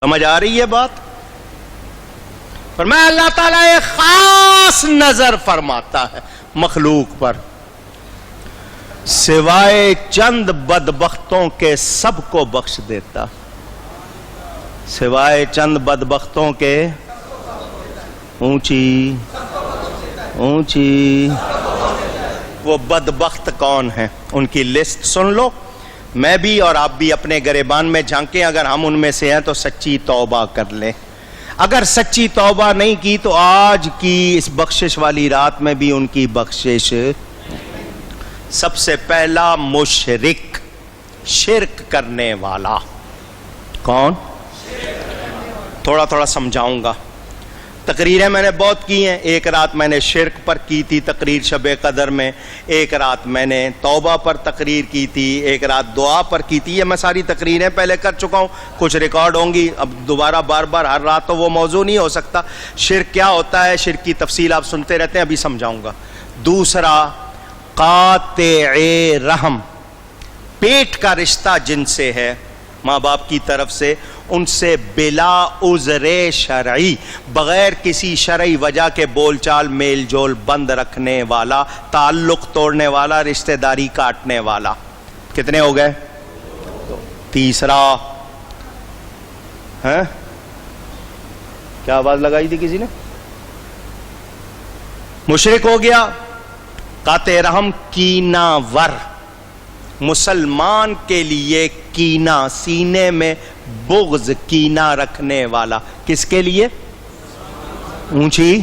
سمجھ آ رہی ہے بات؟ فرمایا اللہ تعالیٰ ایک خاص نظر فرماتا ہے مخلوق پر، سوائے چند بدبختوں کے سب کو بخش دیتا، سوائے چند بدبختوں کے اونچی وہ بدبخت کون ہیں ان کی لسٹ سن لو، میں بھی اور آپ بھی اپنے گریبان میں جھانکیں، اگر ہم ان میں سے ہیں تو سچی توبہ کر لیں، اگر سچی توبہ نہیں کی تو آج کی اس بخشش والی رات میں بھی ان کی بخشش۔ سب سے پہلا مشرک، شرک کرنے والا کون؟ تھوڑا تھوڑا سمجھاؤں گا، تقریریں میں نے بہت کی ہیں، ایک رات میں نے شرک پر کی تھی تقریر شب قدر میں، ایک رات میں نے توبہ پر تقریر کی تھی، ایک رات دعا پر کی تھی، یہ میں ساری تقریریں پہلے کر چکا ہوں، کچھ ریکارڈ ہوں گی، اب دوبارہ بار بار ہر رات تو وہ موضوع نہیں ہو سکتا۔ شرک کیا ہوتا ہے، شرک کی تفصیل آپ سنتے رہتے ہیں، ابھی سمجھاؤں گا۔ دوسرا قاطع رحم، پیٹ کا رشتہ جن سے ہے ماں باپ کی طرف سے، ان سے بلا عذر شرعی، بغیر کسی شرعی وجہ کے بول چال میل جول بند رکھنے والا، تعلق توڑنے والا، رشتہ داری کاٹنے والا۔ کتنے ہو گئے؟ تیسرا ہے کیا آواز لگائی تھی کسی نے؟ مشرک ہو گیا، قاطع رحم، کینہ ور، مسلمان کے لیے کینہ، سینے میں بغض کینہ رکھنے والا، کس کے لیے؟ اونچی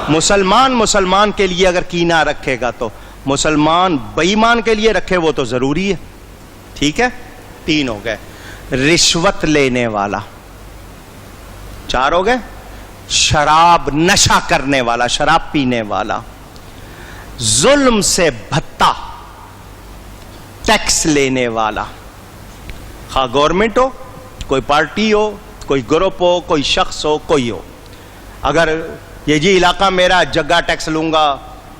مسلمان کے لیے اگر کینہ رکھے گا تو، مسلمان بے ایمان کے لیے رکھے وہ تو ضروری ہے، ٹھیک ہے؟ تین ہو گئے۔ رشوت لینے والا، چار ہو گئے۔ شراب نشہ کرنے والا، شراب پینے والا، ظلم سے بھتا، ٹیکس لینے والا، خواہ گورنمنٹ ہو، کوئی پارٹی ہو، کوئی گروپ ہو، کوئی شخص ہو، کوئی ہو، اگر یہ جی علاقہ میرا، جگہ ٹیکس لوں گا،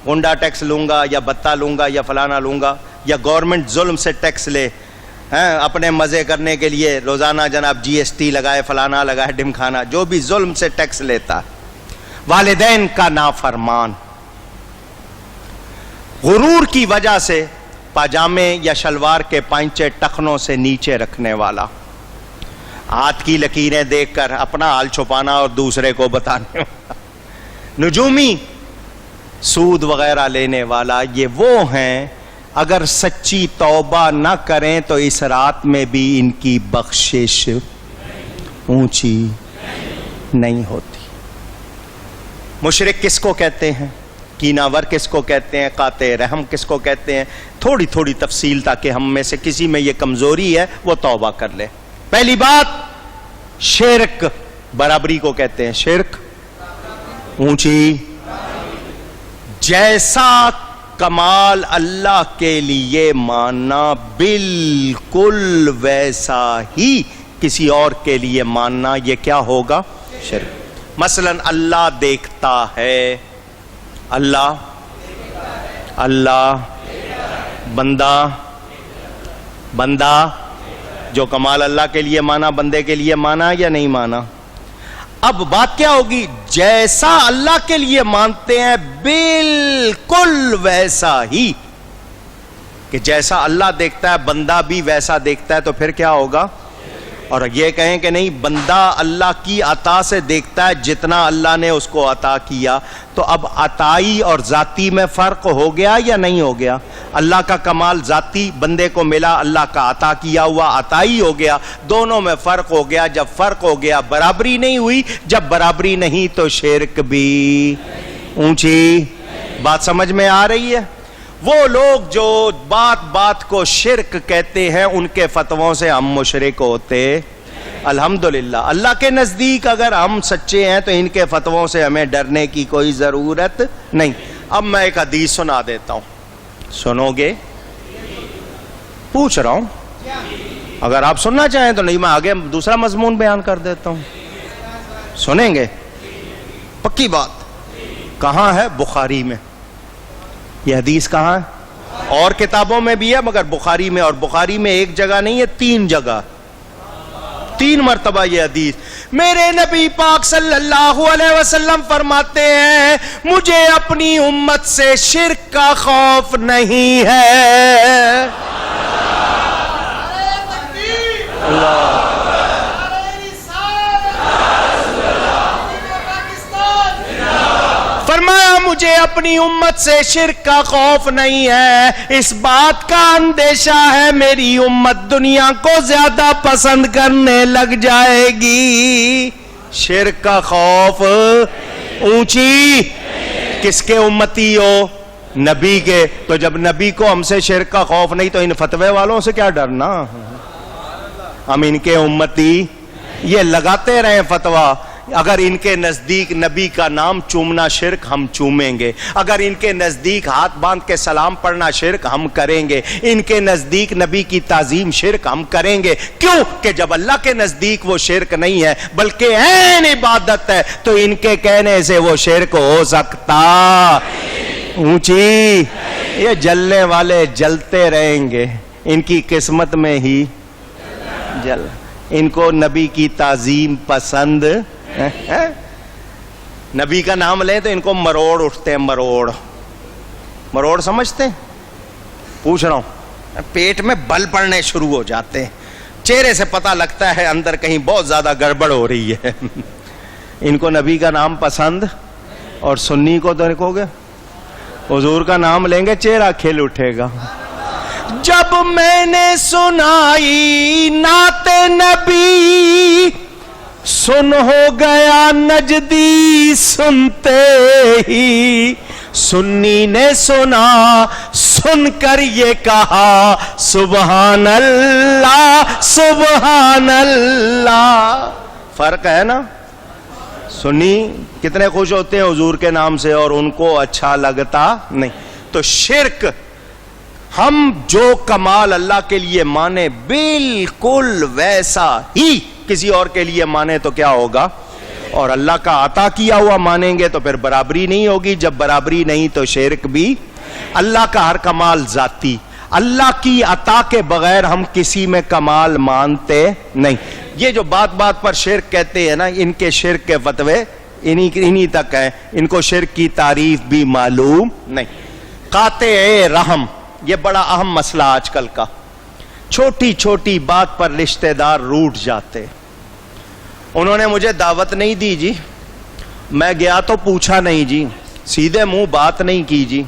گنڈا ٹیکس لوں گا، یا بتا لوں گا، یا فلانا لوں گا، یا گورنمنٹ ظلم سے ٹیکس لے اپنے مزے کرنے کے لیے، روزانہ جناب جی ایس ٹی لگائے، فلانا لگائے، ڈمکھانا، جو بھی ظلم سے ٹیکس لیتا ہے۔ والدین کا نافرمان، غرور کی وجہ سے پاجامے یا شلوار کے پائنچے ٹخنوں سے نیچے رکھنے والا، ہاتھ کی لکیریں دیکھ کر اپنا حال چھپانا اور دوسرے کو بتانے والا، نجومی، سود وغیرہ لینے والا، یہ وہ ہیں اگر سچی توبہ نہ کریں تو اس رات میں بھی ان کی بخشش اونچی نہیں ہوتی۔ مشرک کس کو کہتے ہیں؟ کینہ ور کس کو کہتے ہیں؟ قاطع رحم کس کو کہتے ہیں؟ تھوڑی تھوڑی تفصیل تاکہ ہم میں سے کسی میں یہ کمزوری ہے وہ توبہ کر لے۔ پہلی بات، شرک برابری کو کہتے ہیں، شرک اونچی، جیسا کمال اللہ کے لیے ماننا بالکل ویسا ہی کسی اور کے لیے ماننا، یہ کیا ہوگا؟ شرک۔ مثلا اللہ دیکھتا ہے، اللہ بندہ جو کمال اللہ کے لیے مانا، بندے کے لیے مانا یا نہیں مانا؟ اب بات کیا ہوگی؟ جیسا اللہ کے لیے مانتے ہیں بالکل ویسا ہی، کہ جیسا اللہ دیکھتا ہے بندہ بھی ویسا دیکھتا ہے، تو پھر کیا ہوگا؟ اور یہ کہیں کہ نہیں، بندہ اللہ کی عطا سے دیکھتا ہے جتنا اللہ نے اس کو عطا کیا، تو اب عطائی اور ذاتی میں فرق ہو گیا یا نہیں ہو گیا؟ اللہ کا کمال ذاتی بندے کو ملا، اللہ کا عطا کیا ہوا عطائی ہو گیا، دونوں میں فرق ہو گیا۔ جب فرق ہو گیا برابری نہیں ہوئی، جب برابری نہیں تو شرک بھی اونچی۔ بات سمجھ میں آ رہی ہے؟ وہ لوگ جو بات بات کو شرک کہتے ہیں، ان کے فتووں سے ہم مشرک ہوتے الحمدللہ۔ اللہ کے نزدیک اگر ہم سچے ہیں تو ان کے فتووں سے ہمیں ڈرنے کی کوئی ضرورت نہیں۔ اب میں ایک حدیث سنا دیتا ہوں، سنو گے؟ پوچھ رہا ہوں، اگر آپ سننا چاہیں تو، نہیں میں آگے دوسرا مضمون بیان کر دیتا ہوں، سنیں گے؟ پکی بات۔ کہاں ہے؟ بخاری میں۔ یہ حدیث کہاں ہے؟ اور کتابوں میں بھی ہے، مگر بخاری میں، اور بخاری میں ایک جگہ نہیں ہے، 3 جگہ۔ 3 مرتبہ یہ حدیث. میرے نبی پاک صلی اللہ علیہ وسلم فرماتے ہیں مجھے اپنی امت سے شرک کا خوف نہیں ہے. فرمایا مجھے اپنی امت سے شرک کا خوف نہیں ہے، اس بات کا اندیشہ ہے میری امت دنیا کو زیادہ پسند کرنے لگ جائے گی. شرک کا خوف اونچی کس کے امتی ہو؟ نبی کے. تو جب نبی کو ہم سے شرک کا خوف نہیں تو ان فتوے والوں سے کیا ڈرنا؟ ہم ان کے امتی یہ لگاتے رہیں فتویٰ. اگر ان کے نزدیک نبی کا نام چومنا شرک ہم چومیں گے، اگر ان کے نزدیک ہاتھ باندھ کے سلام پڑھنا شرک ہم کریں گے، ان کے نزدیک نبی کی تعظیم شرک ہم کریں گے. کیوں کہ جب اللہ کے نزدیک وہ شرک نہیں ہے بلکہ عین عبادت ہے تو ان کے کہنے سے وہ شرک ہو سکتا. اونچی یہ جلنے والے جلتے رہیں گے، ان کی قسمت میں ہی جل. ان کو نبی کی تعظیم پسند. نبی کا نام لیں تو ان کو مروڑ اٹھتے ہیں. مروڑ سمجھتے ہیں؟ پوچھ رہا ہوں. پیٹ میں بل پڑنے شروع ہو جاتے ہیں، چہرے سے پتہ لگتا ہے اندر کہیں بہت زیادہ گڑبڑ ہو رہی ہے. ان کو نبی کا نام پسند. اور سنی کو تو دیکھو گے حضور کا نام لیں گے چہرہ کھل اٹھے گا. جب میں نے سنائی نعت نبی سن ہو گیا نجدی سنتے ہی. سنی نے سنا سن کر یہ کہا سبحان اللہ سبحان اللہ. فرق ہے نا. سنی کتنے خوش ہوتے ہیں حضور کے نام سے اور ان کو اچھا لگتا نہیں. تو شرک ہم جو کمال اللہ کے لیے مانے بالکل ویسا ہی کسی اور کے لیے مانے تو کیا ہوگا؟ اور اللہ کا عطا کیا ہوا مانیں گے تو پھر برابری نہیں ہوگی. جب برابری نہیں تو شرک بھی. اللہ کا ہر کمال ذاتی، اللہ کی عطا کے بغیر ہم کسی میں کمال مانتے نہیں. یہ جو بات بات پر شرک کہتے ہیں نا، ان کے شرک کے فتوے انہی تک ہیں. ان کو شرک کی تعریف بھی معلوم نہیں. قاطع رحم یہ بڑا اہم مسئلہ آج کل کا. چھوٹی چھوٹی بات پر رشتہ دار روٹ جاتے. انہوں نے مجھے دعوت نہیں دی جی، میں گیا تو پوچھا نہیں جی، سیدھے منہ بات نہیں کی جی.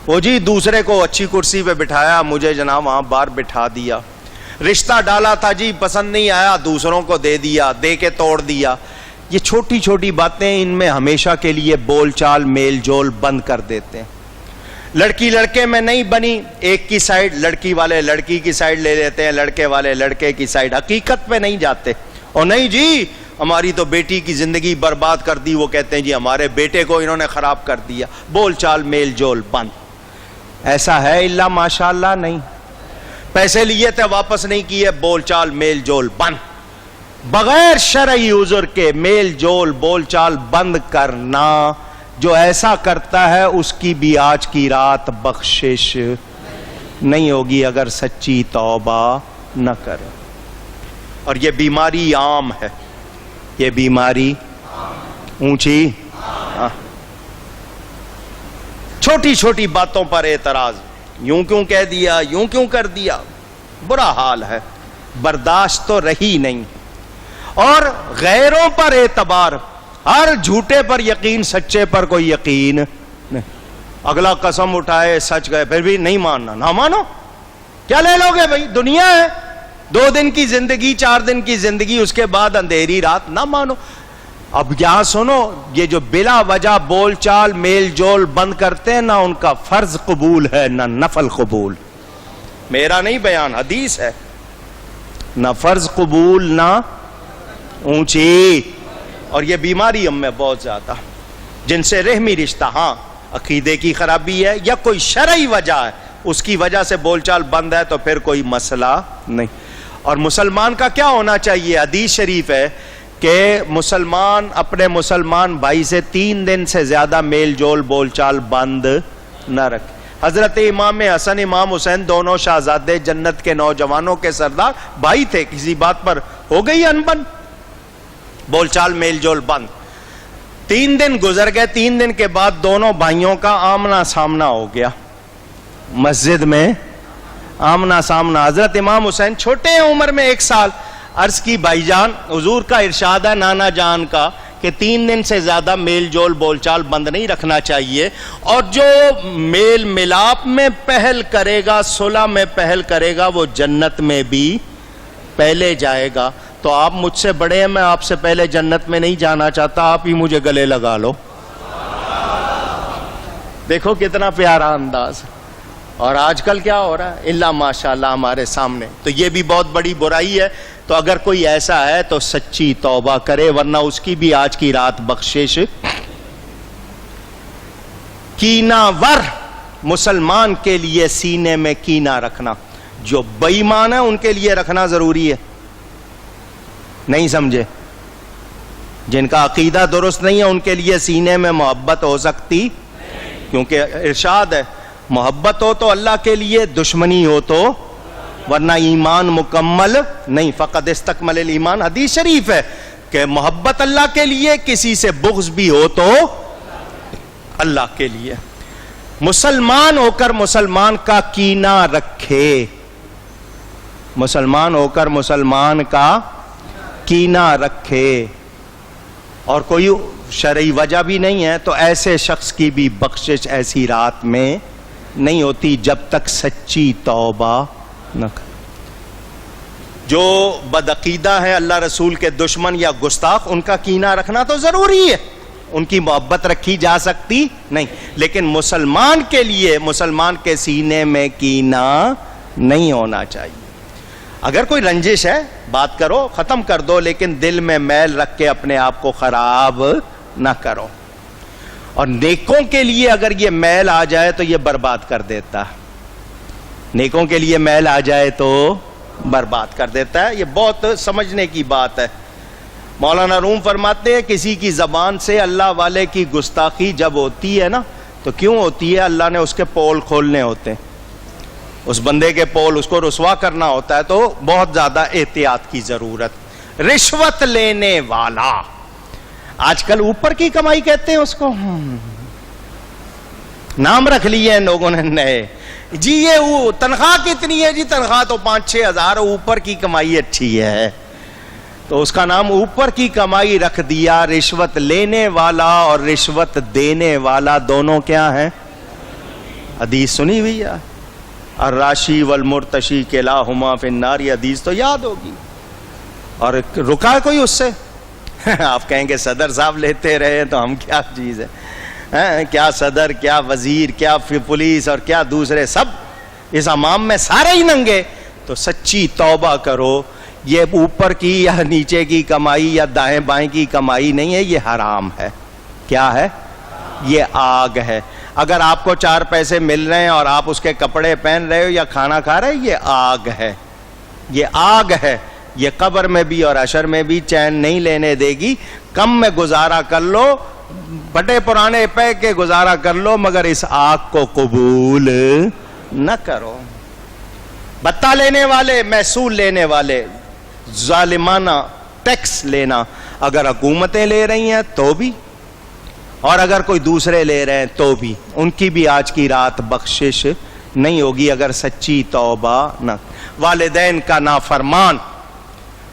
وہ جی دوسرے کو اچھی کرسی پہ بٹھایا، مجھے جناب وہاں باہر بٹھا دیا. رشتہ ڈالا تھا جی، پسند نہیں آیا، دوسروں کو دے دیا، دے کے توڑ دیا. یہ چھوٹی چھوٹی باتیں ان میں ہمیشہ کے لیے بول چال میل جول بند کر دیتے ہیں. لڑکی لڑکے میں نہیں بنی، ایک کی سائیڈ، لڑکی والے لڑکی کی سائیڈ لے لیتے ہیں، لڑکے والے لڑکے کی سائیڈ. حقیقت پہ نہیں جاتے. اور نہیں جی ہماری تو بیٹی کی زندگی برباد کر دی، وہ کہتے ہیں جی ہمارے بیٹے کو انہوں نے خراب کر دیا. بول چال میل جول بند. ایسا ہے الا ماشاء اللہ نہیں. پیسے لیے تھے واپس نہیں کیے، بول چال میل جول بند. بغیر شرعی عذر کے میل جول بول چال بند کرنا، جو ایسا کرتا ہے اس کی بھی آج کی رات بخشش نہیں ہوگی اگر سچی توبہ نہ کرے. اور یہ بیماری عام ہے. یہ بیماری اونچی. چھوٹی چھوٹی باتوں پر اعتراض، یوں کیوں کہہ دیا، یوں کیوں کر دیا. برا حال ہے، برداشت تو رہی نہیں. اور غیروں پر اعتبار، ہر جھوٹے پر یقین، سچے پر کوئی یقین نہیں. اگلا قسم اٹھائے سچ گئے پھر بھی نہیں ماننا. نہ مانو، کیا لے لو گے بھائی؟ دنیا ہے، 2 دن کی زندگی، 4 دن کی زندگی، اس کے بعد اندھیری رات. نہ مانو. اب یہاں سنو، یہ جو بلا وجہ بول چال میل جول بند کرتے ہیں، نہ ان کا فرض قبول ہے نہ نفل قبول. میرا نہیں بیان، حدیث ہے. نہ فرض قبول نہ اونچی. اور یہ بیماری ہم میں بہت زیادہ، جن سے رحمی رشتہ، ہاں عقیدے کی خرابی ہے یا کوئی شرعی وجہ ہے، اس کی وجہ سے بول چال بند ہے تو پھر کوئی مسئلہ نہیں. اور مسلمان کا کیا ہونا چاہیے؟ حدیث شریف ہے کہ مسلمان اپنے مسلمان بھائی سے 3 دن سے زیادہ میل جول بول چال بند نہ رکھے. حضرت امام حسن امام حسین دونوں شہزادے جنت کے نوجوانوں کے سردار بھائی تھے. کسی بات پر ہو گئی انبن، بول چال میل جول بند. 3 دن گزر گئے. 3 دن کے بعد دونوں بھائیوں کا آمنا سامنا ہو گیا مسجد میں، آمنا سامنا. حضرت امام حسین چھوٹے ہیں عمر میں 1 سال. عرض کی بھائی جان، حضور کا ارشاد ہے نانا جان کا کہ 3 دن سے زیادہ میل جول بول چال بند نہیں رکھنا چاہیے، اور جو میل ملاپ میں پہل کرے گا، صلح میں پہل کرے گا، وہ جنت میں بھی پہلے جائے گا. تو آپ مجھ سے بڑے ہیں، میں آپ سے پہلے جنت میں نہیں جانا چاہتا، آپ ہی مجھے گلے لگا لو. دیکھو کتنا پیارا انداز. اور آج کل کیا ہو رہا ہے؟ اللہ ماشاءاللہ ہمارے سامنے. تو یہ بھی بہت بڑی برائی ہے. تو اگر کوئی ایسا ہے تو سچی توبہ کرے، ورنہ اس کی بھی آج کی رات بخشش. کینہ ور مسلمان کے لیے سینے میں کینہ رکھنا، جو بے ایمان ہے ان کے لیے رکھنا ضروری ہے. نہیں سمجھے؟ جن کا عقیدہ درست نہیں ہے ان کے لیے سینے میں محبت ہو سکتی، کیونکہ ارشاد ہے محبت ہو تو اللہ کے لیے، دشمنی ہو تو، ورنہ ایمان مکمل نہیں. فقط استکمل الایمان، حدیث شریف ہے کہ محبت اللہ کے لیے، کسی سے بغض بھی ہو تو اللہ کے لیے. مسلمان ہو کر مسلمان کا کینہ رکھے، مسلمان ہو کر مسلمان کا کینہ رکھے، اور کوئی شرعی وجہ بھی نہیں ہے تو ایسے شخص کی بھی بخشش ایسی رات میں نہیں ہوتی جب تک سچی توبہ نہ کرے. جو بدعقیدہ ہیں، اللہ رسول کے دشمن یا گستاخ، ان کا کینہ رکھنا تو ضروری ہے، ان کی محبت رکھی جا سکتی نہیں، لیکن مسلمان کے لیے، مسلمان کے سینے میں کینہ نہیں ہونا چاہیے. اگر کوئی رنجش ہے بات کرو، ختم کر دو، لیکن دل میں میل رکھ کے اپنے آپ کو خراب نہ کرو. اور نیکوں کے لیے اگر یہ میل آ جائے تو یہ برباد کر دیتا ہے. نیکوں کے لیے میل آ جائے تو برباد کر دیتا ہے. یہ بہت سمجھنے کی بات ہے. مولانا روم فرماتے ہیں کسی کی زبان سے اللہ والے کی گستاخی جب ہوتی ہے نا، تو کیوں ہوتی ہے؟ اللہ نے اس کے پول کھولنے ہوتے ہیں، اس بندے کے پول، اس کو رسوا کرنا ہوتا ہے، تو بہت زیادہ احتیاط کی ضرورت. رشوت لینے والا، آج کل اوپر کی کمائی کہتے ہیں اس کو، نام رکھ لیے ہیں لوگوں نے نئے. جی یہ وہ تنخواہ کتنی ہے؟ جی تنخواہ تو 5-6 ہزار، اوپر کی کمائی اچھی ہے، تو اس کا نام اوپر کی کمائی رکھ دیا. رشوت لینے والا اور رشوت دینے والا دونوں کیا ہیں؟ حدیث سنی ہوئی ہے، الراشی والمرتشی کلاہما فی النار. یہ حدیث تو یاد ہوگی. اور رکا کوئی اس سے؟ آپ کہیں گے صدر صاحب لیتے رہے تو ہم کیا چیز ہے، کیا صدر، کیا وزیر، کیا پولیس، اور کیا دوسرے، سب اس امام میں سارے ہی ننگے. تو سچی توبہ کرو. یہ اوپر کی یا نیچے کی کمائی یا دائیں بائیں کی کمائی نہیں ہے، یہ حرام ہے. کیا ہے؟ یہ آگ ہے. اگر آپ کو 4 پیسے مل رہے ہیں اور آپ اس کے کپڑے پہن رہے ہو یا کھانا کھا رہے، یہ آگ ہے، یہ آگ ہے. یہ قبر میں بھی اور حشر میں بھی چین نہیں لینے دے گی. کم میں گزارا کر لو، بٹے پرانے پہ کے گزارا کر لو، مگر اس آگ کو قبول نہ کرو. بتا لینے والے، محصول لینے والے، ظالمانہ ٹیکس لینا، اگر حکومتیں لے رہی ہیں تو بھی، اور اگر کوئی دوسرے لے رہے ہیں تو بھی، ان کی بھی آج کی رات بخشش نہیں ہوگی اگر سچی توبہ نہ. والدین کا نافرمان،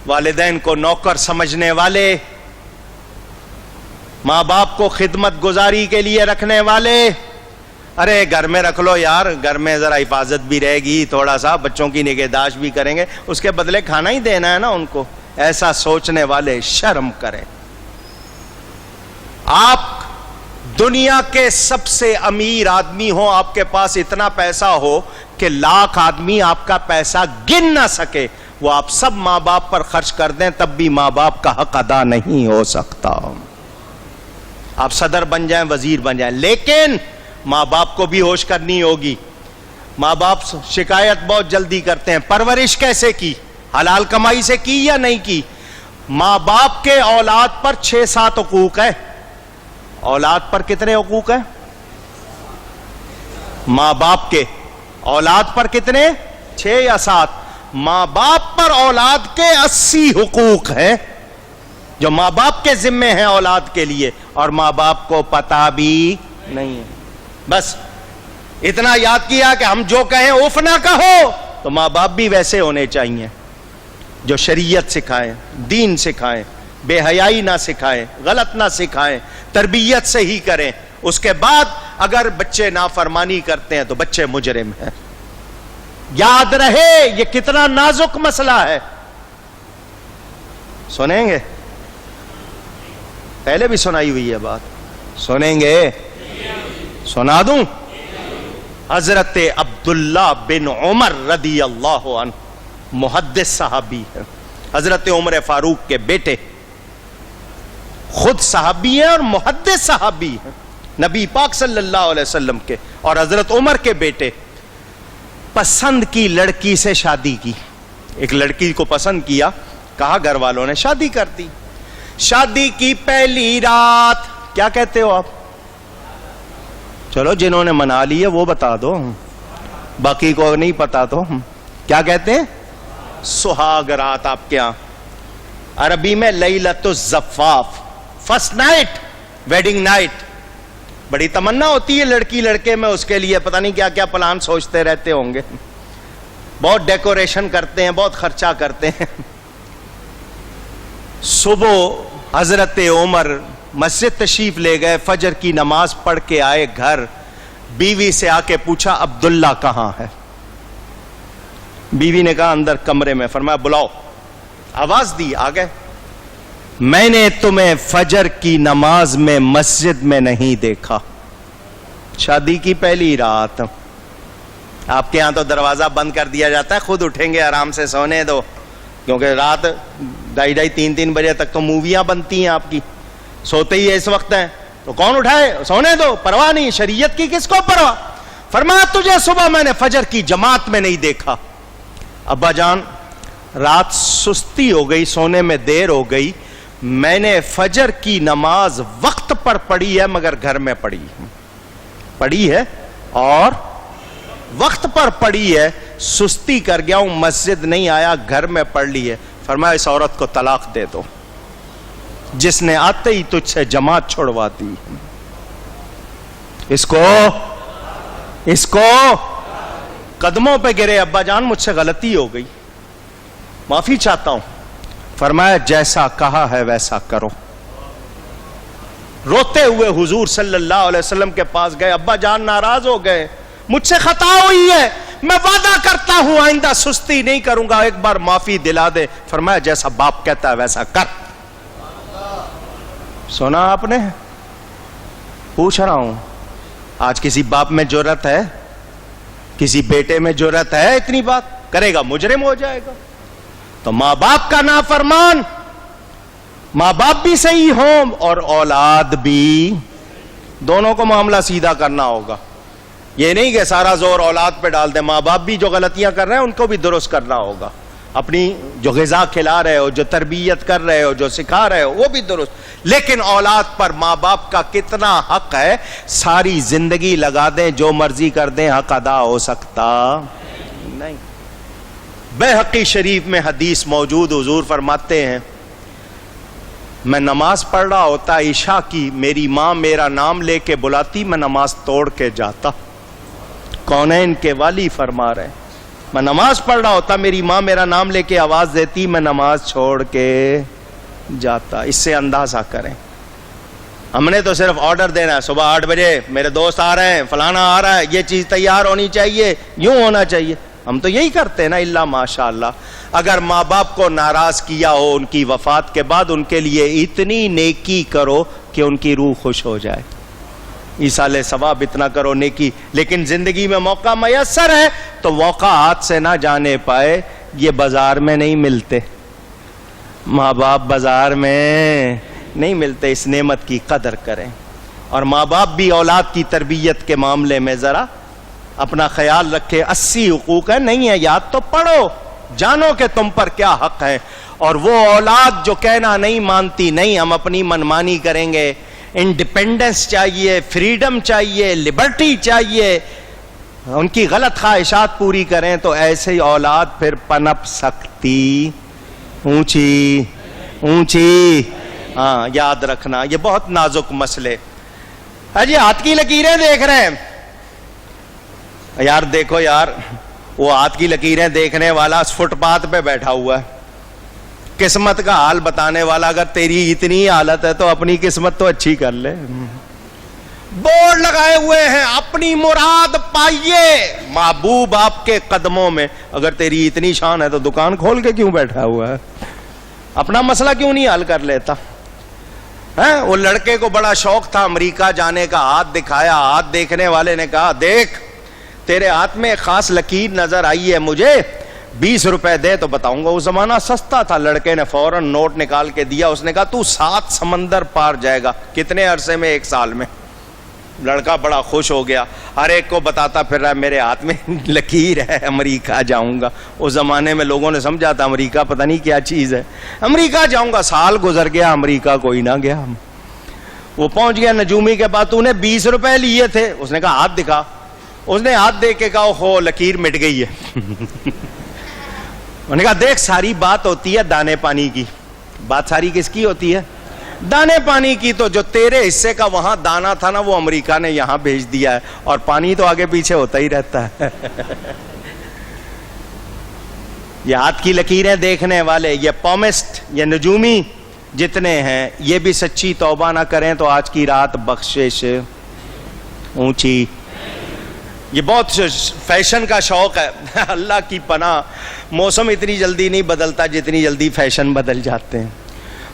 والدین کو نوکر سمجھنے والے، ماں باپ کو خدمت گزاری کے لیے رکھنے والے، ارے گھر میں رکھ لو یار، گھر میں ذرا حفاظت بھی رہے گی، تھوڑا سا بچوں کی نگہداشت بھی کریں گے، اس کے بدلے کھانا ہی دینا ہے نا ان کو. ایسا سوچنے والے شرم کریں. آپ دنیا کے سب سے امیر آدمی ہو، آپ کے پاس اتنا پیسہ ہو کہ 1,00,000 آدمی آپ کا پیسہ گن نہ سکے، وہ آپ سب ماں باپ پر خرچ کر دیں، تب بھی ماں باپ کا حق ادا نہیں ہو سکتا. آپ صدر بن جائیں، وزیر بن جائیں، لیکن ماں باپ کو بھی ہوش کرنی ہوگی. ماں باپ شکایت بہت جلدی کرتے ہیں. پرورش کیسے کی؟ حلال کمائی سے کی یا نہیں کی؟ ماں باپ کے اولاد پر 6-7 حقوق ہے. اولاد پر کتنے حقوق ہیں؟ ماں باپ کے اولاد پر کتنے؟ 6 یا 7. ماں باپ پر اولاد کے 80 حقوق ہیں جو ماں باپ کے ذمے ہیں اولاد کے لیے، اور ماں باپ کو پتا بھی نہیں ہے. بس اتنا یاد کیا کہ ہم جو کہیں اف نہ کہو، تو ماں باپ بھی ویسے ہونے چاہیے جو شریعت سکھائیں، دین سکھائیں، بے حیائی نہ سکھائیں، غلط نہ سکھائیں، تربیت سے ہی کریں. اس کے بعد اگر بچے نافرمانی کرتے ہیں تو بچے مجرم ہیں. یاد رہے یہ کتنا نازک مسئلہ ہے. سنیں گے؟ پہلے بھی سنائی ہوئی ہے بات، سنیں گے؟ سنا دوں؟ حضرت عبداللہ بن عمر رضی اللہ عنہ محدث صحابی ہے، حضرت عمر فاروق کے بیٹے، خود صحابی ہیں اور محدث صحابی ہیں، نبی پاک صلی اللہ علیہ وسلم کے، اور حضرت عمر کے بیٹے. پسند کی لڑکی سے شادی کی، ایک لڑکی کو پسند کیا، کہا گھر والوں نے شادی کر دی. شادی کی پہلی رات کیا کہتے ہو آپ؟ چلو جنہوں نے منا لی ہے وہ بتا دو، باقی کو نہیں پتا تو کیا کہتے ہیں؟ سہاگ رات. آپ کے ہاں عربی میں لیلۃ الزفاف، فرسٹ نائٹ، ویڈنگ نائٹ. بڑی تمنا ہوتی ہے لڑکی لڑکے میں، اس کے لیے پتہ نہیں کیا کیا پلان سوچتے رہتے ہوں گے، بہت ڈیکوریشن کرتے ہیں، بہت خرچہ کرتے ہیں. صبح حضرت عمر مسجد تشریف لے گئے، فجر کی نماز پڑھ کے آئے گھر، بیوی سے آ کے پوچھا عبداللہ کہاں ہے؟ بیوی نے کہا اندر کمرے میں. فرمایا بلاؤ. آواز دی، آ گئے. میں نے تمہیں فجر کی نماز میں مسجد میں نہیں دیکھا. شادی کی پہلی رات. آپ کے ہاں تو دروازہ بند کر دیا جاتا ہے، خود اٹھیں گے آرام سے سونے دو، کیونکہ رات 2:30 3 بجے تک تو موویاں بنتی ہیں آپ کی، سوتے ہی اس وقت ہیں تو کون اٹھائے، سونے دو، پرواہ نہیں، شریعت کی کس کو پرواہ. فرمایا تجھے صبح میں نے فجر کی جماعت میں نہیں دیکھا. ابا جان رات سستی ہو گئی، سونے میں دیر ہو گئی، میں نے فجر کی نماز وقت پر پڑھی ہے مگر گھر میں پڑھی ہے اور وقت پر پڑھی ہے، سستی کر گیا ہوں، مسجد نہیں آیا، گھر میں پڑھ لی ہے. فرمایا اس عورت کو طلاق دے دو جس نے آتے ہی تجھ سے جماعت چھوڑوا دی. اس کو قدموں پہ گرے. ابا جان مجھ سے غلطی ہو گئی، معافی چاہتا ہوں. فرمایا جیسا کہا ہے ویسا کرو. روتے ہوئے حضور صلی اللہ علیہ وسلم کے پاس گئے. ابا جان ناراض ہو گئے، مجھ سے خطا ہوئی ہے، میں وعدہ کرتا ہوں آئندہ سستی نہیں کروں گا، ایک بار معافی دلا دے. فرمایا جیسا باپ کہتا ہے ویسا کر. سنا آپ نے؟ پوچھ رہا ہوں آج کسی باپ میں جرأت ہے، کسی بیٹے میں جرأت ہے اتنی بات کرے گا؟ مجرم ہو جائے گا. تو ماں باپ کا نافرمان، ماں باپ بھی صحیح ہوں اور اولاد بھی، دونوں کو معاملہ سیدھا کرنا ہوگا. یہ نہیں کہ سارا زور اولاد پہ ڈال دیں. ماں باپ بھی جو غلطیاں کر رہے ہیں ان کو بھی درست کرنا ہوگا. اپنی جو غذا کھلا رہے ہو، جو تربیت کر رہے ہو، جو سکھا رہے ہو وہ بھی درست. لیکن اولاد پر ماں باپ کا کتنا حق ہے؟ ساری زندگی لگا دیں، جو مرضی کر دیں، حق ادا ہو سکتا نہیں. بیہقی شریف میں حدیث موجود، حضور فرماتے ہیں میں نماز پڑھ رہا ہوتا عشاء کی، میری ماں میرا نام لے کے بلاتی، میں نماز توڑ کے جاتا. کونین کے والی فرما رہے ہیں میں نماز پڑھ رہا ہوتا، میری ماں میرا نام لے کے آواز دیتی، میں نماز چھوڑ کے جاتا. اس سے اندازہ کریں، ہم نے تو صرف آرڈر دینا ہے، صبح 8 بجے میرے دوست آ رہے ہیں، فلانا آ رہا ہے، یہ چیز تیار ہونی چاہیے، یوں ہونا چاہیے. ہم تو یہی کرتے ہیں نا. اللہ ماشاء اللہ اگر ماں باپ کو ناراض کیا ہو ان کی وفات کے بعد، ان کے لیے اتنی نیکی کرو کہ ان کی روح خوش ہو جائے. ایصال ثواب اتنا کرو نیکی. لیکن زندگی میں موقع میسر ہے تو موقع ہاتھ سے نہ جانے پائے. یہ بازار میں نہیں ملتے، ماں باپ بازار میں نہیں ملتے. اس نعمت کی قدر کریں. اور ماں باپ بھی اولاد کی تربیت کے معاملے میں ذرا اپنا خیال رکھے. 80 حقوق ہے، نہیں ہے یاد تو پڑھو، جانو کہ تم پر کیا حق ہے. اور وہ اولاد جو کہنا نہیں مانتی، نہیں ہم اپنی منمانی کریں گے، انڈیپینڈنس چاہیے، فریڈم چاہیے، لبرٹی چاہیے، ان کی غلط خواہشات پوری کریں تو ایسی اولاد پھر پنپ سکتی اونچی اونچی. ہاں یاد رکھنا یہ بہت نازک مسئلے. جی ہاتھ کی لکیریں دیکھ رہے ہیں یار, دیکھو یار وہ ہاتھ کی لکیریں دیکھنے والا فٹ پاتھ پہ بیٹھا ہوا ہے, قسمت کا حال بتانے والا. اگر تیری اتنی حالت ہے تو اپنی قسمت تو اچھی کر لے. بورڈ لگائے ہوئے ہیں اپنی مراد پائیے محبوب آپ کے قدموں میں. اگر تیری اتنی شان ہے تو دکان کھول کے کیوں بیٹھا ہوا ہے؟ اپنا مسئلہ کیوں نہیں حل کر لیتا؟ وہ لڑکے کو بڑا شوق تھا امریکہ جانے کا, ہاتھ دکھایا, ہاتھ دیکھنے والے نے کہا دیکھ تیرے ہاتھ میں خاص لکیر نظر آئی ہے, مجھے 20 روپے دے تو بتاؤں گا. وہ زمانہ سستا تھا. لڑکے نے فوراً نوٹ نکال کے دیا. اس نے کہا تو 7 سمندر پار جائے گا. کتنے عرصے میں؟ 1 سال میں. لڑکا بڑا خوش ہو گیا, ہر ایک کو بتاتا پھر رہا میرے ہاتھ میں لکیر ہے, امریکہ جاؤں گا. اس زمانے میں لوگوں نے سمجھا تھا امریکہ پتہ نہیں کیا چیز ہے, امریکہ جاؤں گا. سال گزر گیا, امریکہ کوئی نہ گیا. وہ پہنچ گیا نجومی کے پاس, تو نے 20 روپے لیے تھے. اس نے کہا ہاتھ دکھا. اس نے ہاتھ دے کے کہا ہو لکیر مٹ گئی ہے. انہوں نے کہا دیکھ ساری بات ہوتی ہے دانے پانی کی. بات ساری کس کی ہوتی ہے؟ دانے پانی کی. تو جو تیرے حصے کا وہاں دانا تھا نا وہ امریکہ نے یہاں بھیج دیا ہے, اور پانی تو آگے پیچھے ہوتا ہی رہتا ہے. یہ ہاتھ کی لکیریں دیکھنے والے, یہ پومسٹ, یہ نجومی جتنے ہیں, یہ بھی سچی توبہ نہ کریں تو آج کی رات بخشش اونچی. یہ بہت فیشن کا شوق ہے. اللہ کی پناہ, موسم اتنی جلدی نہیں بدلتا جتنی جلدی فیشن بدل جاتے ہیں.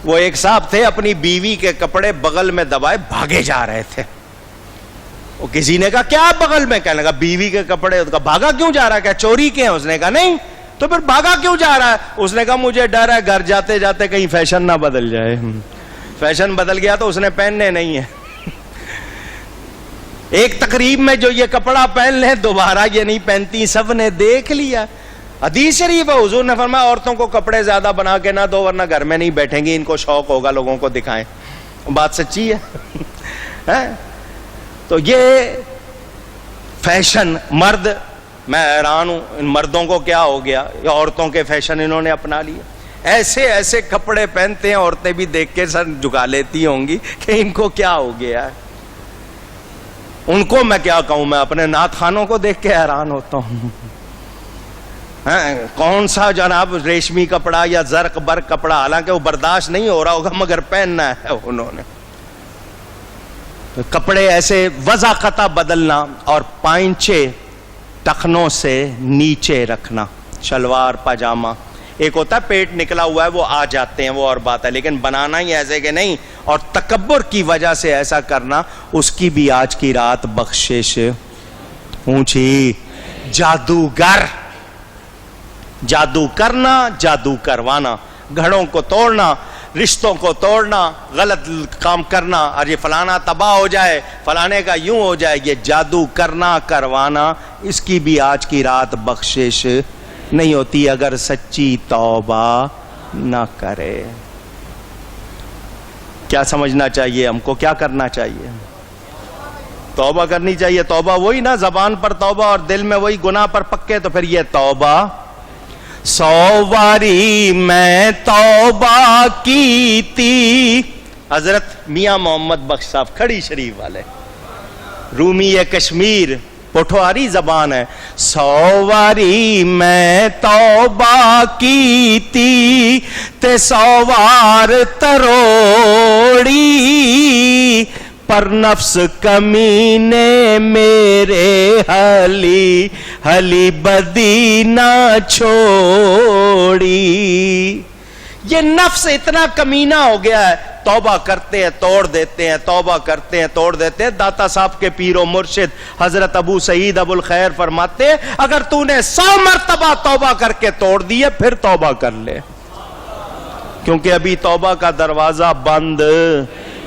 وہ ایک صاحب تھے اپنی بیوی کے کپڑے بغل میں دبائے بھاگے جا رہے تھے. وہ کسی نے کہا کیا بغل میں؟ کہنے لگا بیوی کے کپڑے. اس کا بھاگا کیوں جا رہا ہے؟ کیا چوری کے ہیں؟ اس نے کہا نہیں. تو پھر بھاگا کیوں جا رہا ہے؟ اس نے کہا مجھے ڈر ہے گھر جاتے جاتے کہیں فیشن نہ بدل جائے. فیشن بدل گیا تو اس نے پہننے نہیں ہے. ایک تقریب میں جو یہ کپڑا پہن لیں دوبارہ یہ نہیں پہنتی, سب نے دیکھ لیا. حدیث شریف ہے, حضور نے فرمایا عورتوں کو کپڑے زیادہ بنا کے نہ دو ورنہ گھر میں نہیں بیٹھیں گی, ان کو شوق ہوگا لوگوں کو دکھائیں. بات سچی ہے. تو یہ فیشن, مرد, میں حیران ہوں ان مردوں کو کیا ہو گیا, عورتوں کے فیشن انہوں نے اپنا لیے. ایسے ایسے کپڑے پہنتے ہیں, عورتیں بھی دیکھ کے سر جھکا لیتی ہوں گی کہ ان کو کیا ہو گیا ہے. ان کو میں کیا کہوں, میں اپنے نعت خانوں کو دیکھ کے حیران ہوتا ہوں. کون سا جناب ریشمی کپڑا یا زرق برق کپڑا, حالانکہ وہ برداشت نہیں ہو رہا ہوگا مگر پہننا ہے انہوں نے. کپڑے ایسے وضاقتہ بدلنا, اور پائنچے ٹخنوں سے نیچے رکھنا, شلوار پاجامہ. ایک ہوتا ہے پیٹ نکلا ہوا ہے وہ آ جاتے ہیں وہ اور بات ہے, لیکن بنانا ہی ایسے کہ نہیں, اور تکبر کی وجہ سے ایسا کرنا, اس کی بھی آج کی رات بخشش اونچی. جادوگر, جادو کرنا, جادو کروانا, گھڑوں کو توڑنا, رشتوں کو توڑنا, غلط کام کرنا, اور یہ فلانا تباہ ہو جائے, فلانے کا یوں ہو جائے, یہ جادو کرنا کروانا, اس کی بھی آج کی رات بخشش نہیں ہوتی اگر سچی توبہ نہ کرے. کیا سمجھنا چاہیے ہم کو, کیا کرنا چاہیے؟ توبہ کرنی چاہیے. توبہ وہی نا, زبان پر توبہ اور دل میں وہی گناہ پر پکے, تو پھر یہ توبہ. 100 باری میں توبہ کی تھی. حضرت میاں محمد بخش صاحب کھڑی شریف والے, رومی کشمیر, پٹھواری زبان ہے. 100 باری میں توبہ کی تھی تے 100 بار تروڑی, پر نفس کمینے میرے حلی حلی بدی نہ چھوڑی. یہ نفس اتنا کمینہ ہو گیا ہے, توبہ کرتے ہیں توڑ دیتے ہیں, توبہ کرتے ہیں توڑ دیتے ہیں. داتا صاحب کے پیر و مرشد حضرت ابو سعید ابو الخیر فرماتے ہیں اگر تو نے 100 مرتبہ توبہ کر کے توڑ دی ہے پھر توبہ کر لے, کیونکہ ابھی توبہ کا دروازہ بند.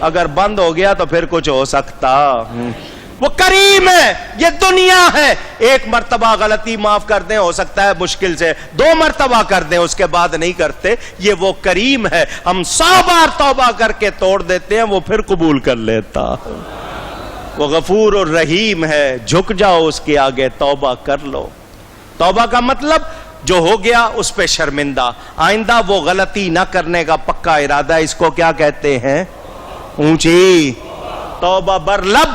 اگر بند ہو گیا تو پھر کچھ ہو سکتا. وہ کریم ہے, یہ دنیا ہے. 1 مرتبہ غلطی معاف کر دیں, ہو سکتا ہے مشکل سے 2 مرتبہ کر دیں, اس کے بعد نہیں کرتے. یہ وہ کریم ہے, ہم 100 بار توبہ کر کے توڑ دیتے ہیں, وہ پھر قبول کر لیتا. وہ غفور اور رحیم ہے، جھک جاؤ اس کے آگے، توبہ کر لو۔ توبہ کا مطلب جو ہو گیا اس پہ شرمندہ، آئندہ وہ غلطی نہ کرنے کا پکا ارادہ، اس کو کیا کہتے ہیں؟ اونچی توبہ برلب،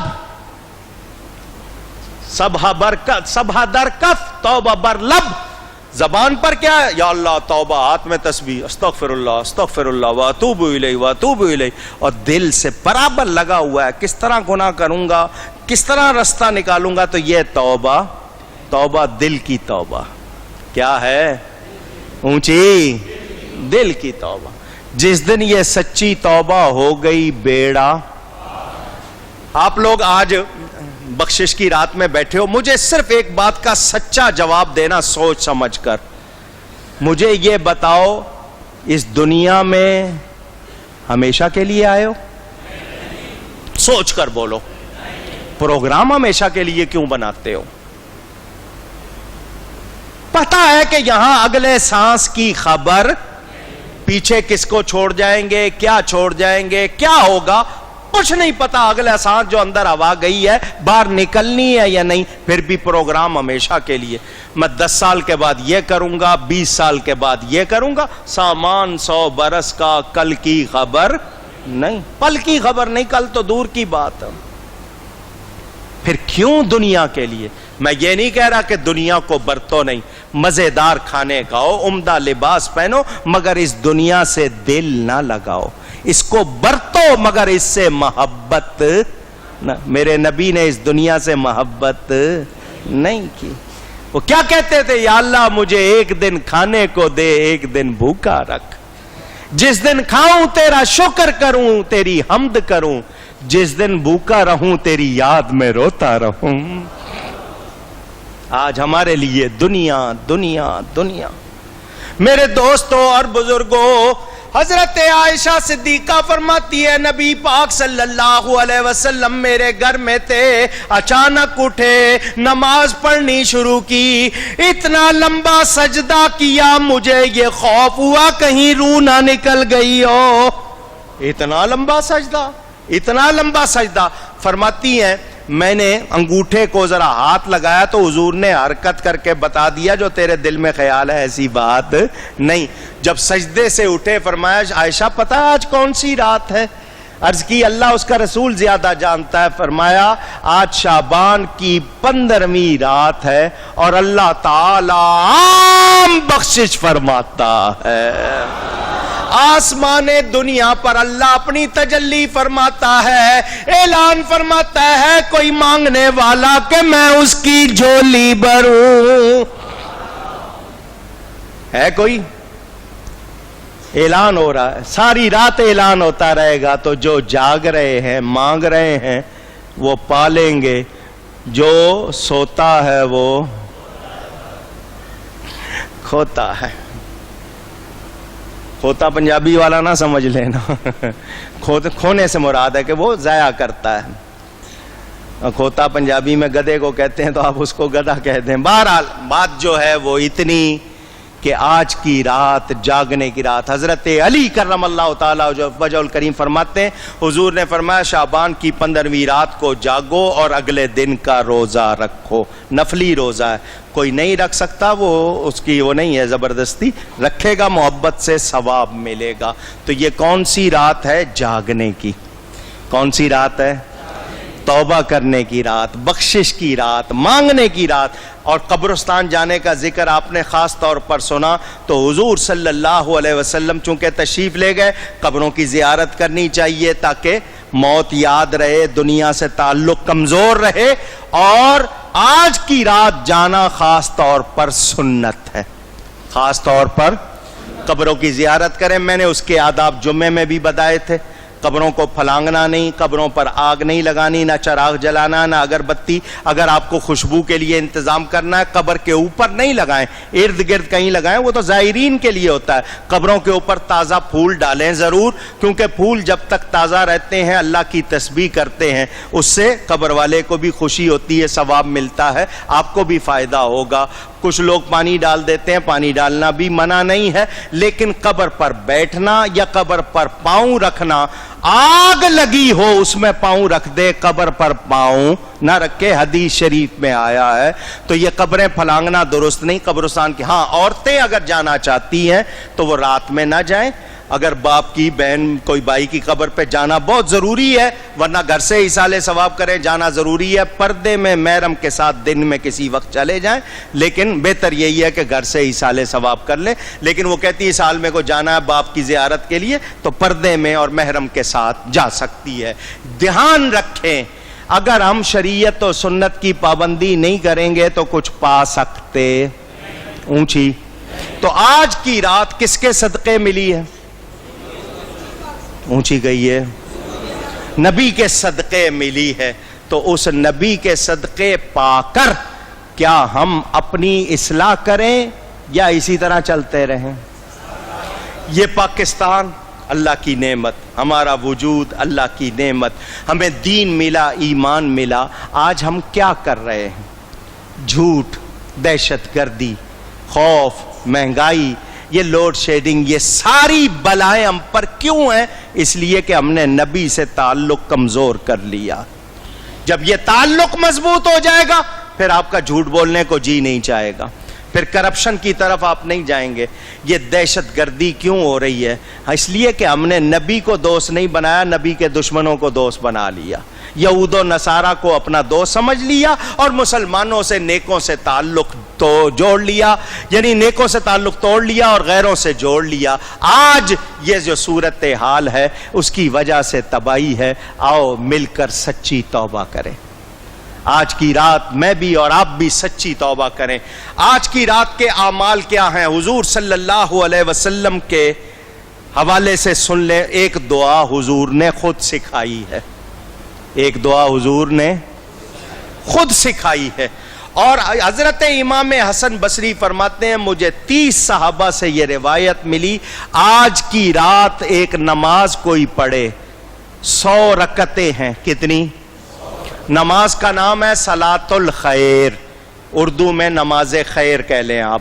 سبحہ در کف، توبہ برلب، زبان پر کیا ہے؟ یا اللہ توبہ، ہاتھ میں تسبیح، استغفر اللہ واتوب الیہ، اور دل سے برابر لگا ہوا ہے کس طرح گناہ کروں گا، کس طرح رستہ نکالوں گا۔ تو یہ توبہ دل کی توبہ کیا ہے؟ اونچی دل کی توبہ۔ جس دن یہ سچی توبہ ہو گئی، بیڑا۔ آپ لوگ آج بخشش کی رات میں بیٹھے ہو، مجھے صرف ایک بات کا سچا جواب دینا سوچ سمجھ کر۔ مجھے یہ بتاؤ، اس دنیا میں ہمیشہ کے لیے آئے ہو؟ سوچ کر بولو۔ پروگرام ہمیشہ کے لیے کیوں بناتے ہو؟ پتا ہے کہ یہاں اگلے سانس کی خبر، پیچھے کس کو چھوڑ جائیں گے، کیا چھوڑ جائیں گے، کیا ہوگا، کچھ نہیں پتا۔ اگلا سانس جو اندر ہوا گئی ہے باہر نکلنی ہے یا نہیں، پھر بھی پروگرام ہمیشہ کے لیے۔ میں 10 سال کے بعد یہ کروں گا، 20 سال کے بعد یہ کروں گا، سامان 100 برس کا، کل کی خبر نہیں، پل کی خبر نہیں، کل تو دور کی بات ہے۔ پھر کیوں دنیا کے لیے؟ میں یہ نہیں کہہ رہا کہ دنیا کو برتو نہیں، مزیدار کھانے کھاؤ، عمدہ لباس پہنو، مگر اس دنیا سے دل نہ لگاؤ۔ اس کو برتو مگر اس سے محبت نہ۔ میرے نبی نے اس دنیا سے محبت نہیں کی۔ وہ کیا کہتے تھے؟ یا اللہ مجھے ایک دن کھانے کو دے، ایک دن بھوکا رکھ، جس دن کھاؤں تیرا شکر کروں، تیری حمد کروں، جس دن بھوکا رہوں تیری یاد میں روتا رہوں۔ آج ہمارے لیے دنیا دنیا دنیا۔ میرے دوستوں اور بزرگوں، حضرت عائشہ صدیقہ فرماتی ہے نبی پاک صلی اللہ علیہ وسلم میرے گھر میں تھے، اچانک اٹھے، نماز پڑھنی شروع کی، اتنا لمبا سجدہ کیا، مجھے یہ خوف ہوا کہیں روح نہ نکل گئی ہو۔ اتنا لمبا سجدہ۔ فرماتی ہیں میں نے انگوٹھے کو ذرا ہاتھ لگایا تو حضور نے حرکت کر کے بتا دیا جو تیرے دل میں خیال ہے ایسی بات نہیں۔ جب سجدے سے اٹھے فرمایا عائشہ پتہ ہے آج کون سی رات ہے؟ عرض کی اللہ اس کا رسول زیادہ جانتا ہے۔ فرمایا آج شعبان کی 15ویں رات ہے اور اللہ تعالی عام بخشش فرماتا ہے۔ آسمان دنیا پر اللہ اپنی تجلی فرماتا ہے، اعلان فرماتا ہے کوئی مانگنے والا کہ میں اس کی جھولی بھروں۔ ہے کوئی؟ اعلان ہو رہا ہے، ساری رات اعلان ہوتا رہے گا۔ تو جو جاگ رہے ہیں، مانگ رہے ہیں، وہ پالیں گے، جو سوتا ہے وہ کھوتا ہے۔ کھوتا پنجابی والا نہ سمجھ لینا، کھونے سے مراد ہے کہ وہ ضائع کرتا ہے۔ کھوتا پنجابی میں گدھے کو کہتے ہیں تو آپ اس کو گدھا کہتے ہیں۔ بہرحال بات جو ہے وہ اتنی کہ آج کی رات جاگنے کی رات۔ حضرت علی کرم اللہ تعالیٰ وجہ الکریم فرماتے ہیں حضور نے فرمایا شعبان کی 15ویں رات کو جاگو اور اگلے دن کا روزہ رکھو، نفلی روزہ ہے، کوئی نہیں رکھ سکتا وہ اس کی وہ نہیں ہے زبردستی، رکھے گا محبت سے ثواب ملے گا۔ تو یہ کون سی رات ہے؟ جاگنے کی۔ کون سی رات ہے؟ توبہ کرنے کی رات، بخشش کی رات، مانگنے کی رات۔ اور قبرستان جانے کا ذکر آپ نے خاص طور پر سنا تو حضور صلی اللہ علیہ وسلم چونکہ تشریف لے گئے، قبروں کی زیارت کرنی چاہیے تاکہ موت یاد رہے، دنیا سے تعلق کمزور رہے۔ اور آج کی رات جانا خاص طور پر سنت ہے، خاص طور پر قبروں کی زیارت کریں۔ میں نے اس کے آداب جمعے میں بھی بتائے تھے، قبروں کو پھلانگنا نہیں، قبروں پر آگ نہیں لگانی، نہ چراغ جلانا، نہ اگربتی۔ اگر آپ کو خوشبو کے لیے انتظام کرنا ہے قبر کے اوپر نہیں لگائیں، ارد گرد کہیں لگائیں، وہ تو زائرین کے لیے ہوتا ہے۔ قبروں کے اوپر تازہ پھول ڈالیں ضرور، کیونکہ پھول جب تک تازہ رہتے ہیں اللہ کی تسبیح کرتے ہیں، اس سے قبر والے کو بھی خوشی ہوتی ہے، ثواب ملتا ہے، آپ کو بھی فائدہ ہوگا۔ کچھ لوگ پانی ڈال دیتے ہیں، پانی ڈالنا بھی منع نہیں ہے، لیکن قبر پر بیٹھنا یا قبر پر پاؤں رکھنا، آگ لگی ہو اس میں پاؤں رکھ دے، قبر پر پاؤں نہ رکھے، حدیث شریف میں آیا ہے۔ تو یہ قبریں پھلانگنا درست نہیں قبرستان کی۔ ہاں، عورتیں اگر جانا چاہتی ہیں تو وہ رات میں نہ جائیں، اگر باپ کی، بہن، کوئی بھائی کی قبر پہ جانا بہت ضروری ہے، ورنہ گھر سے ایصال ثواب کریں، جانا ضروری ہے، پردے میں محرم کے ساتھ دن میں کسی وقت چلے جائیں، لیکن بہتر یہی ہے کہ گھر سے ایصال ثواب کر لیں۔ لیکن وہ کہتی ہے سال میں کو جانا ہے باپ کی زیارت کے لیے تو پردے میں اور محرم کے ساتھ جا سکتی ہے۔ دھیان رکھیں، اگر ہم شریعت و سنت کی پابندی نہیں کریں گے تو کچھ پا سکتے اونچی۔ تو آج کی رات کس کے صدقے ملی ہے؟ اونچی گئی ہے، نبی کے صدقے ملی ہے۔ تو اس نبی کے صدقے پا کر کیا ہم اپنی اصلاح کریں یا اسی طرح چلتے رہیں؟ یہ پاکستان اللہ کی نعمت، ہمارا وجود اللہ کی نعمت، ہمیں دین ملا، ایمان ملا، آج ہم کیا کر رہے ہیں؟ جھوٹ، دہشت گردی، خوف، مہنگائی، یہ لوڈ شیڈنگ، یہ ساری بلائیں ہم پر کیوں ہیں؟ اس لیے کہ ہم نے نبی سے تعلق کمزور کر لیا۔ جب یہ تعلق مضبوط ہو جائے گا پھر آپ کا جھوٹ بولنے کو جی نہیں چاہے گا، پھر کرپشن کی طرف آپ نہیں جائیں گے۔ یہ دہشت گردی کیوں ہو رہی ہے؟ اس لیے کہ ہم نے نبی کو دوست نہیں بنایا، نبی کے دشمنوں کو دوست بنا لیا، یہود و نصارہ کو اپنا دوست سمجھ لیا اور مسلمانوں سے نیکوں سے تعلق تو جوڑ لیا، یعنی نیکوں سے تعلق توڑ لیا اور غیروں سے جوڑ لیا۔ آج یہ جو صورتحال ہے اس کی وجہ سے تباہی ہے۔ آؤ مل کر سچی توبہ کریں۔ آج کی رات میں بھی اور آپ بھی سچی توبہ کریں۔ آج کی رات کے اعمال کیا ہیں؟ حضور صلی اللہ علیہ وسلم کے حوالے سے سن لیں۔ ایک دعا حضور نے خود سکھائی ہے، ایک دعا حضور نے خود سکھائی ہے، اور حضرت امام حسن بصری فرماتے ہیں مجھے 30 صحابہ سے یہ روایت ملی، آج کی رات ایک نماز کوئی پڑھے، 100 رکعتیں ہیں۔ کتنی؟ نماز کا نام ہے صلاۃ الخیر، اردو میں نماز خیر کہہ لیں آپ۔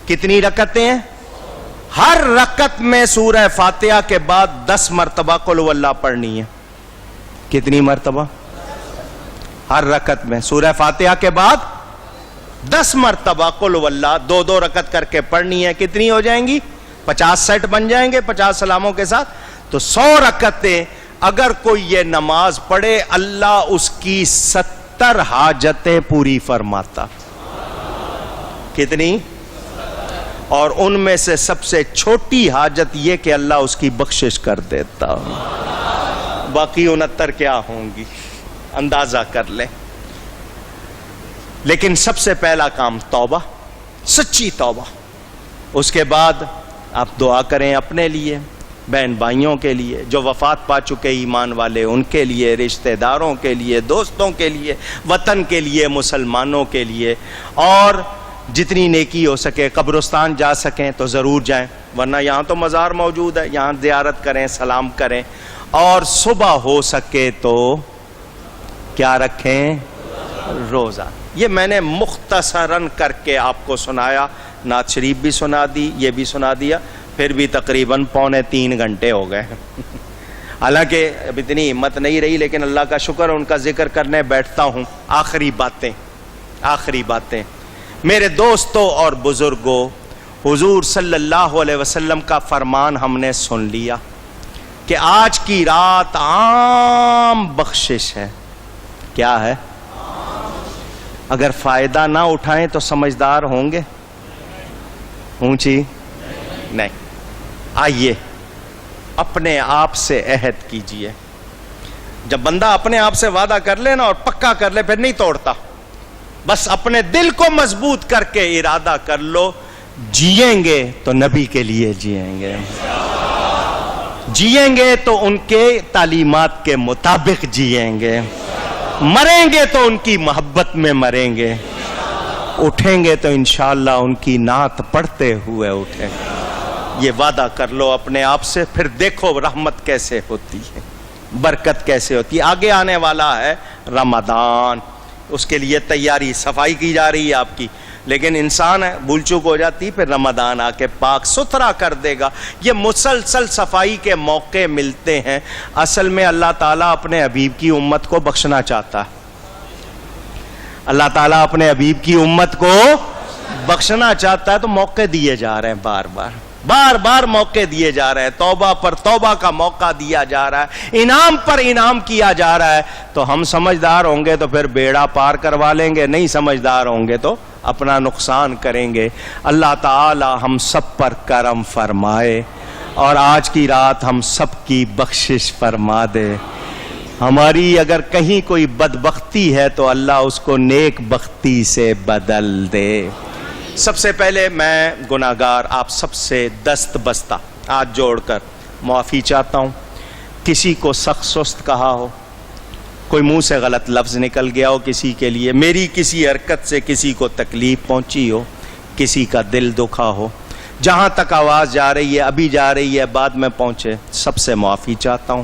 کتنی رکعتیں ہیں؟ ہر رکعت میں سورہ فاتحہ کے بعد 10 مرتبہ قل هو اللہ پڑھنی ہے۔ کتنی مرتبہ؟ ہر رکعت میں سورہ فاتحہ کے بعد 10 مرتبہ قل هو اللہ، 2 رکعت کر کے پڑھنی ہے۔ کتنی ہو جائیں گی؟ 50 سیٹ بن جائیں گے 50 سلاموں کے ساتھ۔ تو 100 رکعتیں اگر کوئی یہ نماز پڑھے اللہ اس کی 70 حاجتیں پوری فرماتا۔ کتنی؟ اور ان میں سے سب سے چھوٹی حاجت یہ کہ اللہ اس کی بخشش کر دیتا، باقی 69 کیا ہوں گی اندازہ کر لیں۔ لیکن سب سے پہلا کام توبہ، سچی توبہ۔ اس کے بعد آپ دعا کریں اپنے لیے، بہن بھائیوں کے لیے، جو وفات پا چکے ایمان والے ان کے لیے، رشتہ داروں کے لیے، دوستوں کے لیے، وطن کے لیے، مسلمانوں کے لیے، اور جتنی نیکی ہو سکے قبرستان جا سکیں تو ضرور جائیں، ورنہ یہاں تو مزار موجود ہے، یہاں زیارت کریں، سلام کریں، اور صبح ہو سکے تو کیا رکھیں؟ روزہ۔ یہ میں نے مختصراً کر کے آپ کو سنایا، نعت شریف بھی سنا دی، یہ بھی سنا دیا، پھر بھی تقریباً 2.25 گھنٹے ہو گئے۔ حالانکہ اب اتنی ہمت نہیں رہی، لیکن اللہ کا شکر ان کا ذکر کرنے بیٹھتا ہوں۔ آخری باتیں میرے دوستوں اور بزرگوں، حضور صلی اللہ علیہ وسلم کا فرمان ہم نے سن لیا کہ آج کی رات عام بخشش ہے۔ کیا ہے؟ اگر فائدہ نہ اٹھائیں تو سمجھدار ہوں گے؟ اونچی نہیں۔ آئیے اپنے آپ سے عہد کیجئے۔ جب بندہ اپنے آپ سے وعدہ کر لے نا اور پکا کر لے پھر نہیں توڑتا، بس اپنے دل کو مضبوط کر کے ارادہ کر لو، جیئیں گے تو نبی کے لیے جیئیں گے، جیئیں گے تو ان کے تعلیمات کے مطابق جیئیں گے، مریں گے تو ان کی محبت میں مریں گے، اٹھیں گے تو انشاءاللہ ان کی نعت پڑھتے ہوئے اٹھیں گے۔ یہ وعدہ کر لو اپنے آپ سے، پھر دیکھو رحمت کیسے ہوتی ہے، برکت کیسے ہوتی ہے۔ آگے آنے والا ہے رمضان، اس کے لیے تیاری، صفائی کی جا رہی ہے آپ کی۔ لیکن انسان ہے، بھول چوک ہو جاتی، پھر رمضان آ کے پاک ستھرا کر دے گا۔ یہ مسلسل صفائی کے موقع ملتے ہیں۔ اصل میں اللہ تعالیٰ اپنے حبیب کی امت کو بخشنا چاہتا ہے، اللہ تعالیٰ اپنے حبیب کی امت کو بخشنا چاہتا ہے، تو موقع دیے جا رہے ہیں، بار بار موقع دیے جا رہے ہیں، توبہ پر توبہ کا موقع دیا جا رہا ہے، انعام پر انعام کیا جا رہا ہے۔ تو ہم سمجھدار ہوں گے تو پھر بیڑا پار کروا لیں گے، نہیں سمجھدار ہوں گے تو اپنا نقصان کریں گے۔ اللہ تعالی ہم سب پر کرم فرمائے اور آج کی رات ہم سب کی بخشش فرما دے۔ ہماری اگر کہیں کوئی بدبختی ہے تو اللہ اس کو نیک بختی سے بدل دے۔ سب سے پہلے میں گناہگار آپ سب سے دست بستہ ہاتھ جوڑ کر معافی چاہتا ہوں۔ کسی کو سخت سست کہا ہو، کوئی منہ سے غلط لفظ نکل گیا ہو کسی کے لیے، میری کسی حرکت سے کسی کو تکلیف پہنچی ہو، کسی کا دل دکھا ہو، جہاں تک آواز جا رہی ہے، ابھی جا رہی ہے، بعد میں پہنچے، سب سے معافی چاہتا ہوں۔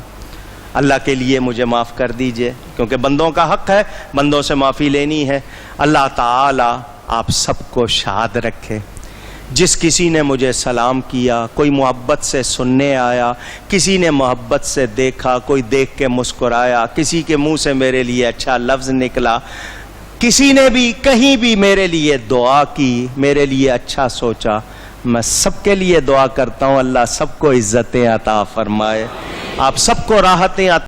اللہ کے لیے مجھے معاف کر دیجئے، کیونکہ بندوں کا حق ہے بندوں سے معافی لینی ہے۔ اللہ تعالی آپ سب کو شاد رکھے۔ جس کسی نے مجھے سلام کیا، کوئی محبت سے سننے آیا، کسی نے محبت سے دیکھا، کوئی دیکھ کے مسکرایا، کسی کے منہ سے میرے لیے اچھا لفظ نکلا، کسی نے بھی کہیں بھی میرے لیے دعا کی، میرے لیے اچھا سوچا، میں سب کے لیے دعا کرتا ہوں اللہ سب کو عزتیں عطا فرمائے، آپ سب کو راحتیں عطا